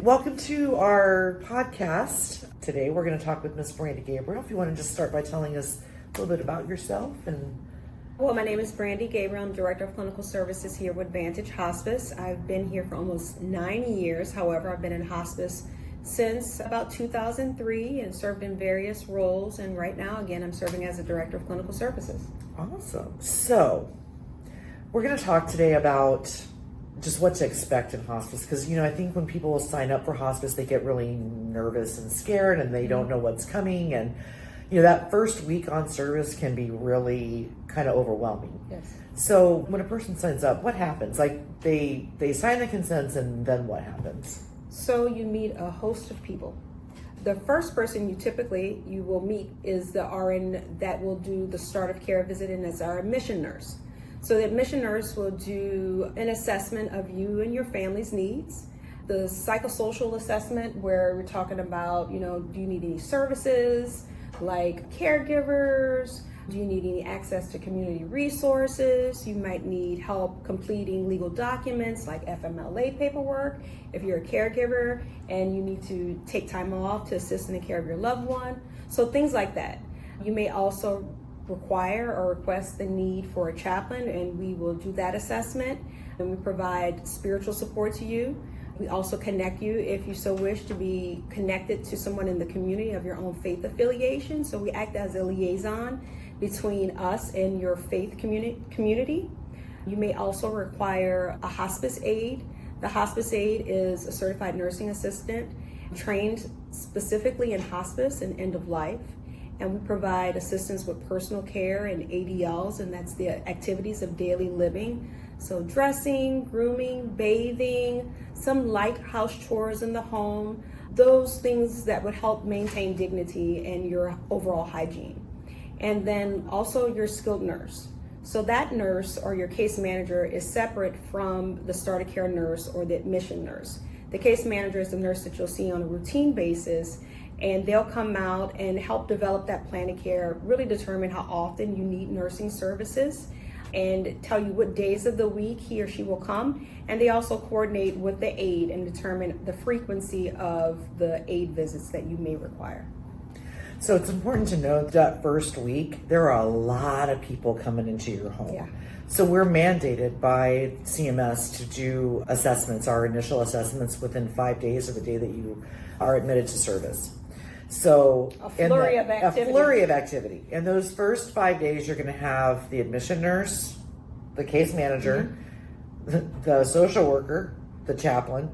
Welcome to our podcast. Today we're going to talk with Miss Brandi Gabriel. If you want to just start by telling us a little bit about yourself. Well, my name is Brandi Gabriel. I'm Director of Clinical Services here with Vantage Hospice. I've been here for almost 9 years. However, I've been in hospice since about 2003 and served in various roles. And right now, again, I'm serving as a Director of Clinical Services. Awesome. So we're going to talk today about just what to expect in hospice, because I think when people sign up for hospice, they get really nervous and scared and they don't know what's coming, and that first week on service can be really kind of overwhelming. Yes. So when a person signs up, what happens? Like they sign the consents, and then what happens? So you meet a host of people. The first person you will meet is the RN that will do the start of care visit, and it's our admission nurse. So the admission nurse will do an assessment of you and your family's needs. The psychosocial assessment, where we're talking about, do you need any services like caregivers? Do you need any access to community resources? You might need help completing legal documents like FMLA paperwork if you're a caregiver and you need to take time off to assist in the care of your loved one. So things like that. You may also require or request the need for a chaplain, and we will do that assessment, and we provide spiritual support to you. We also connect you, if you so wish, to be connected to someone in the community of your own faith affiliation. So we act as a liaison between us and your faith community. You may also require a hospice aide. The hospice aide is a certified nursing assistant trained specifically in hospice and end of life. And we provide assistance with personal care and ADLs, and that's the activities of daily living. So dressing, grooming, bathing, some light house chores in the home, those things that would help maintain dignity and your overall hygiene. And then also your skilled nurse. So that nurse or your case manager is separate from the start of care nurse or the admission nurse. The case manager is the nurse that you'll see on a routine basis, and they'll come out and help develop that plan of care, really determine how often you need nursing services, and tell you what days of the week he or she will come. And they also coordinate with the aide and determine the frequency of the aide visits that you may require. So it's important to note that first week, there are a lot of people coming into your home. Yeah. So we're mandated by CMS to do assessments, our initial assessments, within 5 days of the day that you are admitted to service. So A flurry of activity. In those first 5 days, you're going to have the admission nurse, the case manager, the social worker, the chaplain,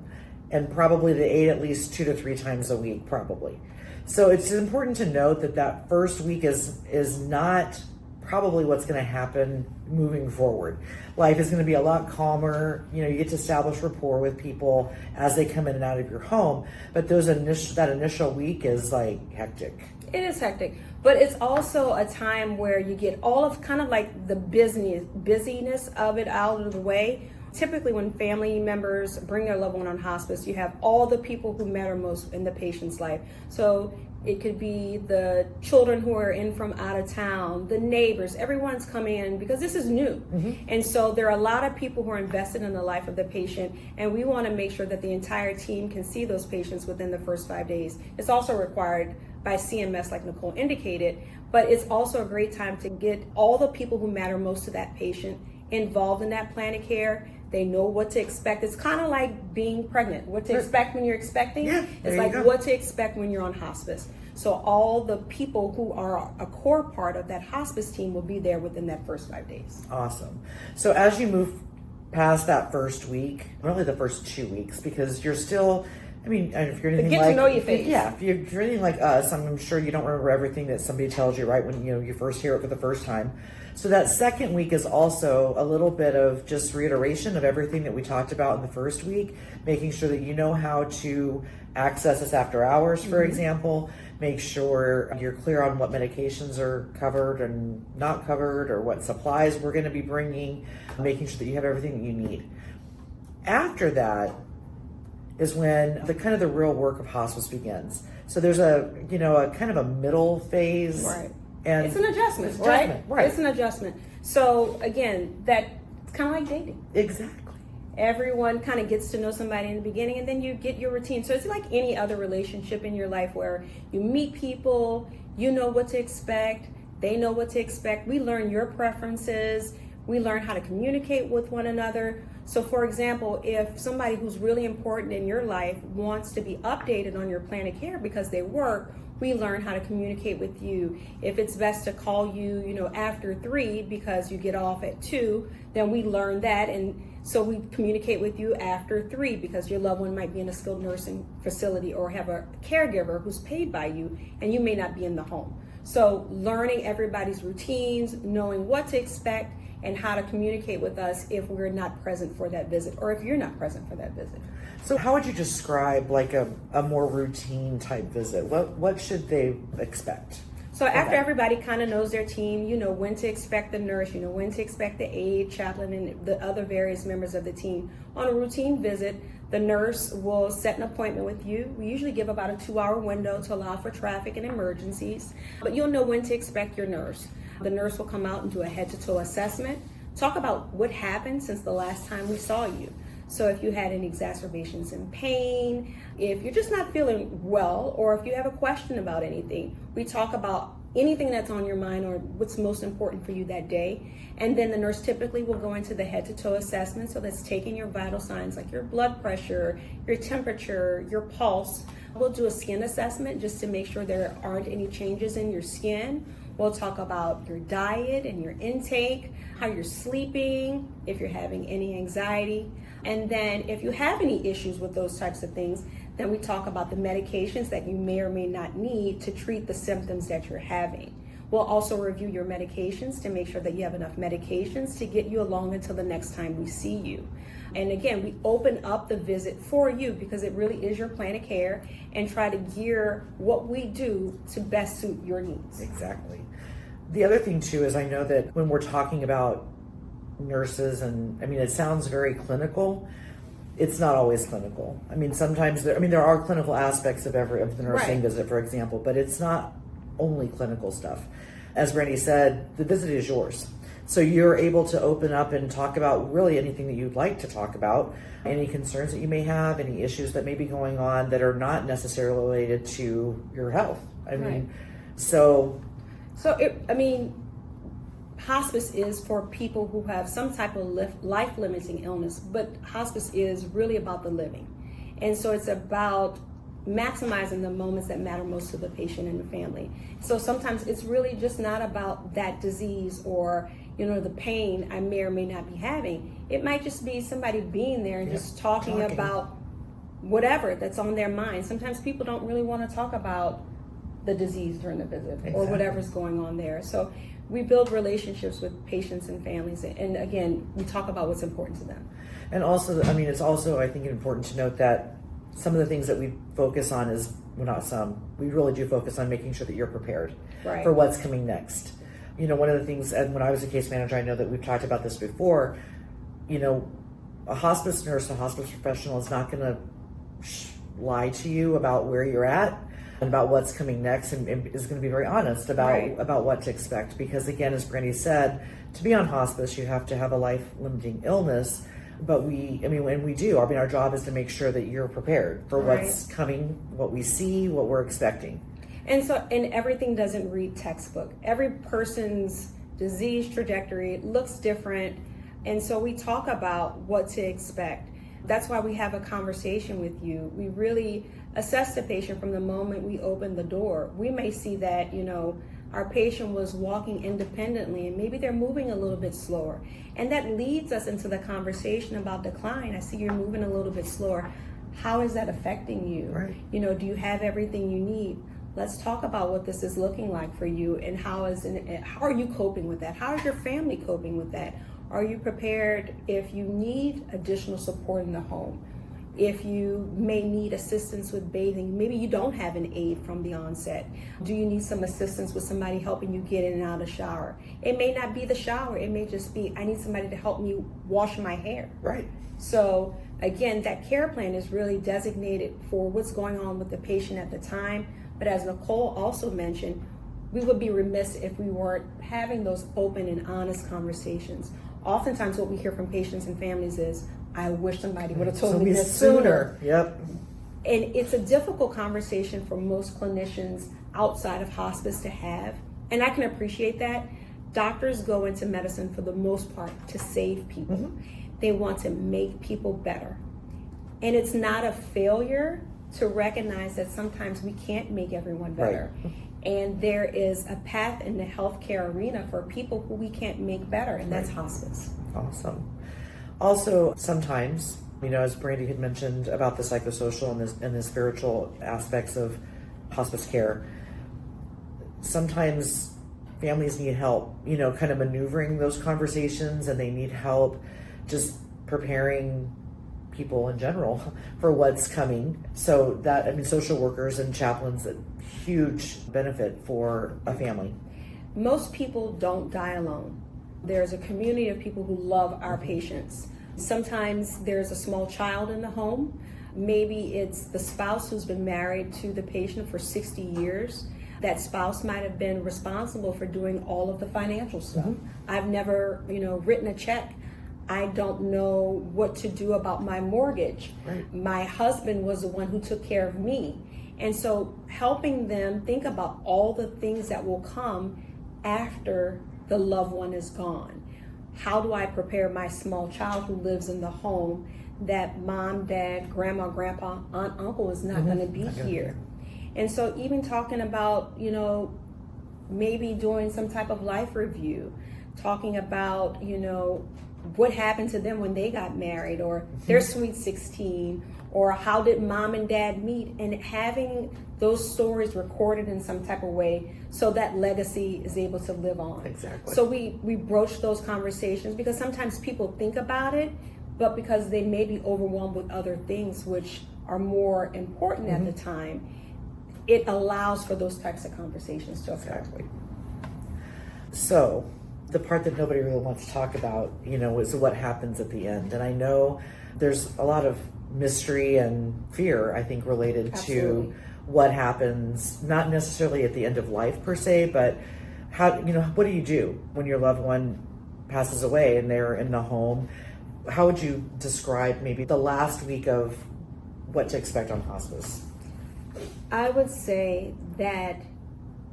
and probably the aide at least 2 to 3 times a week, probably. So it's important to note that first week is not probably what's going to happen moving forward. Life is going to be a lot calmer. You get to establish rapport with people as they come in and out of your home. But that initial week is like hectic. It is hectic, but it's also a time where you get all of kind of like the busyness of it out of the way. Typically when family members bring their loved one on hospice, you have all the people who matter most in the patient's life. So it could be the children who are in from out of town, the neighbors, everyone's coming in because this is new. And so there are a lot of people who are invested in the life of the patient, and we want to make sure that the entire team can see those patients within the first 5 days. It's also required by CMS, like Nicole indicated, but it's also a great time to get all the people who matter most to that patient involved in that plan of care. They know what to expect. It's kind of like being pregnant. What to expect when you're expecting. Yeah, it's like what to expect when you're on hospice. So all the people who are a core part of that hospice team will be there within that first 5 days. Awesome. So as you move past that first week, really the first 2 weeks, because you're still, if you're anything to know your face. Yeah, if you're anything like us, I'm sure you don't remember everything that somebody tells you right when you first hear it for the first time. So that second week is also a little bit of just reiteration of everything that we talked about in the first week, making sure that you know how to access us after hours, for example. Make sure you're clear on what medications are covered and not covered, or what supplies we're going to be bringing, making sure that you have everything that you need. After that is when the real work of hospice begins. So there's a kind of a middle phase. Right. And it's an adjustment, right? It's an adjustment. So again, that's kind of like dating. Exactly. Everyone kind of gets to know somebody in the beginning, and then you get your routine. So it's like any other relationship in your life where you meet people, you know what to expect, they know what to expect. We learn your preferences. We learn how to communicate with one another. So for example, if somebody who's really important in your life wants to be updated on your plan of care because they work, we learn how to communicate with you. If it's best to call you, after 3 because you get off at 2, then we learn that. And so we communicate with you after 3 because your loved one might be in a skilled nursing facility or have a caregiver who's paid by you, and you may not be in the home. So learning everybody's routines, knowing what to expect, and how to communicate with us if we're not present for that visit or if you're not present for that visit. So how would you describe like a more routine type visit? What should they expect? So after everybody kind of knows their team, when to expect the nurse, when to expect the aide, chaplain, and the other various members of the team. On a routine visit, the nurse will set an appointment with you. We usually give about a 2-hour window to allow for traffic and emergencies, but you'll know when to expect your nurse. The nurse will come out and do a head-to-toe assessment, talk about what happened since the last time we saw you. So if you had any exacerbations in pain, if you're just not feeling well, or if you have a question about anything, we talk about anything that's on your mind or what's most important for you that day. And then the nurse typically will go into the head-to-toe assessment. So that's taking your vital signs like your blood pressure, your temperature, your pulse. We'll do a skin assessment just to make sure there aren't any changes in your skin. We'll talk about your diet and your intake, how you're sleeping, if you're having any anxiety. And then if you have any issues with those types of things, then we talk about the medications that you may or may not need to treat the symptoms that you're having. We'll also review your medications to make sure that you have enough medications to get you along until the next time we see you. And again, we open up the visit for you because it really is your plan of care, and try to gear what we do to best suit your needs. Exactly. The other thing too is I know that when we're talking about nurses, and it sounds very clinical, it's not always clinical. Sometimes there are clinical aspects of the nursing visit, for example, but it's not only clinical stuff. As Brandi said, the visit is yours. So you're able to open up and talk about really anything that you'd like to talk about, any concerns that you may have, any issues that may be going on that are not necessarily related to your health. Hospice is for people who have some type of life-limiting illness, but hospice is really about the living. And so it's about maximizing the moments that matter most to the patient and the family. So sometimes it's really just not about that disease or the pain I may or may not be having. It might just be somebody being there and just talking about whatever that's on their mind. Sometimes people don't really want to talk about the disease during the visit or whatever's going on there. So we build relationships with patients and families, and again, we talk about what's important to them. And also, it's also, I think, important to note that some of the things that we focus on is, we really do focus on making sure that you're prepared for what's coming next. One of the things, and when I was a case manager, I know that we've talked about this before, a hospice nurse, a hospice professional is not going to lie to you about where you're at and about what's coming next, and is going to be very honest about what to expect. Because again, as Brandi said, to be on hospice, you have to have a life-limiting illness. But we do. Our job is to make sure that you're prepared for what's coming, what we see, what we're expecting. And everything doesn't read textbook. Every person's disease trajectory looks different. And so we talk about what to expect. That's why we have a conversation with you. We really assess the patient from the moment we open the door. We may see that, our patient was walking independently and maybe they're moving a little bit slower. And that leads us into the conversation about decline. I see you're moving a little bit slower. How is that affecting you? Do you have everything you need? Let's talk about what this is looking like for you, and how are you coping with that? How is your family coping with that? Are you prepared if you need additional support in the home? If you may need assistance with bathing, maybe you don't have an aide from the onset. Do you need some assistance with somebody helping you get in and out of the shower? It may not be the shower. It may just be, I need somebody to help me wash my hair. So again, that care plan is really designated for what's going on with the patient at the time. But as Nicole also mentioned, we would be remiss if we weren't having those open and honest conversations. Oftentimes what we hear from patients and families is, I wish somebody would have told So me be this sooner. Yep. And it's a difficult conversation for most clinicians outside of hospice to have. And I can appreciate that. Doctors go into medicine for the most part to save people. They want to make people better. And it's not a failure to recognize that sometimes we can't make everyone better. Right. And there is a path in the healthcare arena for people who we can't make better, and that's hospice. Awesome. Also, sometimes, as Brandi had mentioned about the psychosocial and the spiritual aspects of hospice care, sometimes families need help, kind of maneuvering those conversations, and they need help just preparing people in general for what's coming. So social workers and chaplains, a huge benefit for a family. Most people don't die alone. There's a community of people who love our patients. Sometimes there's a small child in the home. Maybe it's the spouse who's been married to the patient for 60 years. That spouse might have been responsible for doing all of the financial stuff. I've never, written a check. I don't know what to do about my mortgage. Right. My husband was the one who took care of me. And so helping them think about all the things that will come after the loved one is gone. How do I prepare my small child who lives in the home that mom, dad, grandma, grandpa, aunt, uncle is not going to be here? And so even talking about, maybe doing some type of life review, talking about, what happened to them when they got married, or their sweet 16, or how did mom and dad meet, and having those stories recorded in some type of way so that legacy is able to live on. Exactly. So we broach those conversations because sometimes people think about it, but because they may be overwhelmed with other things which are more important at the time, it allows for those types of conversations to occur. Exactly. So the part that nobody really wants to talk about, is what happens at the end. And I know there's a lot of mystery and fear, I think, related Absolutely. to what happens, not necessarily at the end of life per se, but how, what do you do when your loved one passes away and they're in the home? How would you describe maybe the last week of what to expect on hospice? I would say that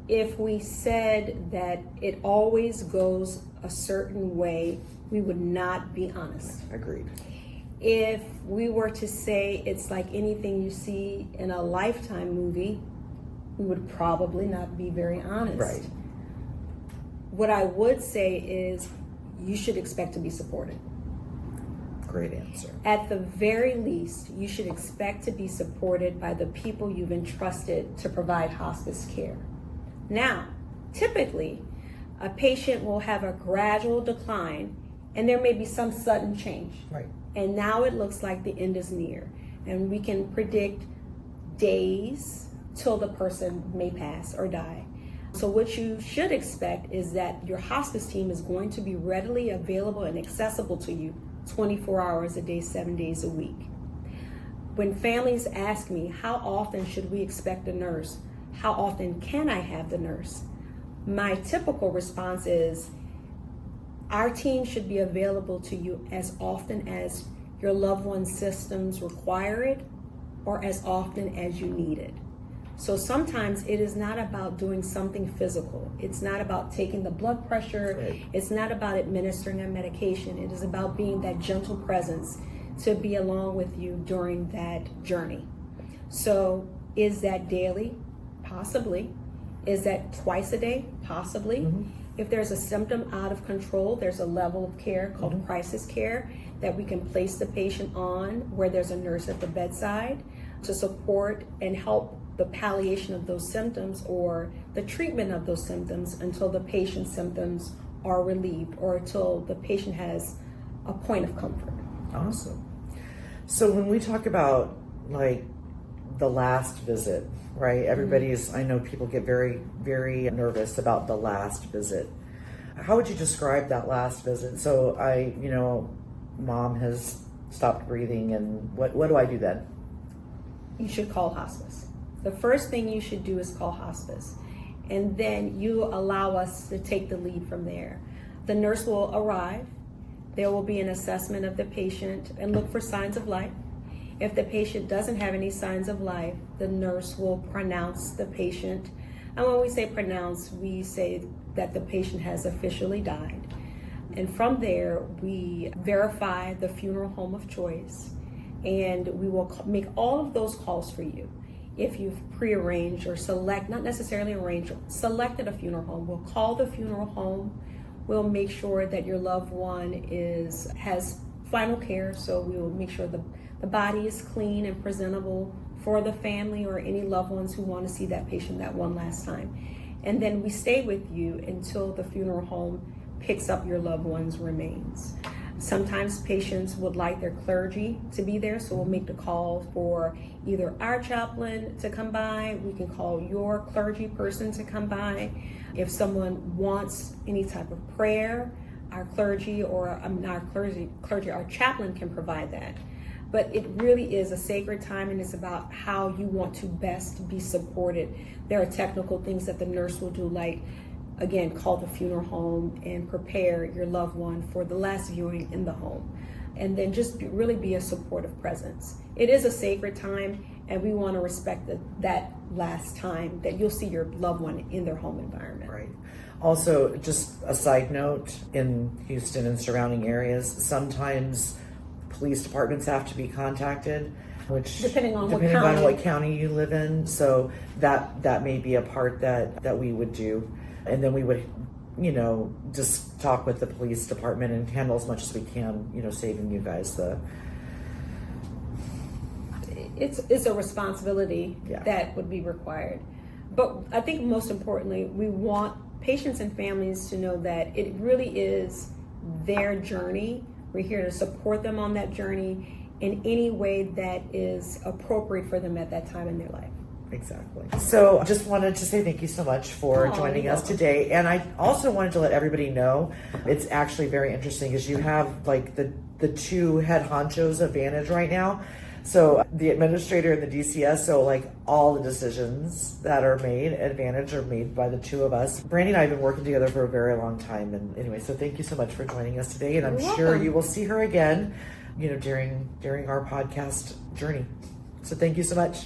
if we said that it always goes a certain way, we would not be honest. Agreed. If we were to say it's like anything you see in a Lifetime movie, we would probably not be very honest. Right. What I would say is you should expect to be supported. Great answer. At the very least, you should expect to be supported by the people you've entrusted to provide hospice care. Now, typically, a patient will have a gradual decline and there may be some sudden change. Right. And now it looks like the end is near. And we can predict days till the person may pass or die. So what you should expect is that your hospice team is going to be readily available and accessible to you 24 hours a day, 7 days a week. When families ask me, how often should we expect a nurse? How often can I have the nurse? My typical response is, our team should be available to you as often as your loved one's systems require it or as often as you need it. So sometimes it is not about doing something physical. It's not about taking the blood pressure. Right. It's not about administering a medication. It is about being that gentle presence to be along with you during that journey. So is that daily? Possibly. Is that twice a day? Possibly. If there's a symptom out of control, there's a level of care called crisis care that we can place the patient on, where there's a nurse at the bedside to support and help the palliation of those symptoms or the treatment of those symptoms until the patient's symptoms are relieved or until the patient has a point of comfort. Awesome. So when we talk about like the last visit, right? Everybody's, I know people get very, very nervous about the last visit. How would you describe that last visit? So mom has stopped breathing, and what do I do then? You should call hospice. The first thing you should do is call hospice. And then you allow us to take the lead from there. The nurse will arrive. There will be an assessment of the patient and look for signs of life. If the patient doesn't have any signs of life, the nurse will pronounce the patient. And when we say pronounce, we say that the patient has officially died. And from there, we verify the funeral home of choice, and we will make all of those calls for you. If you've prearranged or not necessarily arranged, selected a funeral home, we'll call the funeral home. We'll make sure that your loved one has final care, so we will make sure the body is clean and presentable for the family or any loved ones who want to see that patient that one last time. And then we stay with you until the funeral home picks up your loved one's remains. Sometimes patients would like their clergy to be there, so we'll make the call for either our chaplain to come by, we can call your clergy person to come by. If someone wants any type of prayer, our clergy or our chaplain can provide that. But it really is a sacred time, and it's about how you want to best be supported. There are technical things that the nurse will do, like, again, call the funeral home and prepare your loved one for the last viewing in the home. And then just really be a supportive presence. It is a sacred time, and we want to respect that last time that you'll see your loved one in their home environment. Right. Also, just a side note, in Houston and surrounding areas, sometimes police departments have to be contacted, which depending on what county you live in. So that may be a part that we would do. And then we would, just talk with the police department and handle as much as we can, saving you guys It's a responsibility that would be required. But I think most importantly, we want patients and families to know that it really is their journey. We're here to support them on that journey in any way that is appropriate for them at that time in their life. Exactly. So I just wanted to say thank you so much for joining us today. And I also wanted to let everybody know, it's actually very interesting because you have like the two head honchos of Vantage right now. So the administrator and the DCS, so like all the decisions that are made at Vantage are made by the two of us. Brandi and I have been working together for a very long time. And anyway, so thank you so much for joining us today. And I'm sure you will see her again, during our podcast journey. So thank you so much.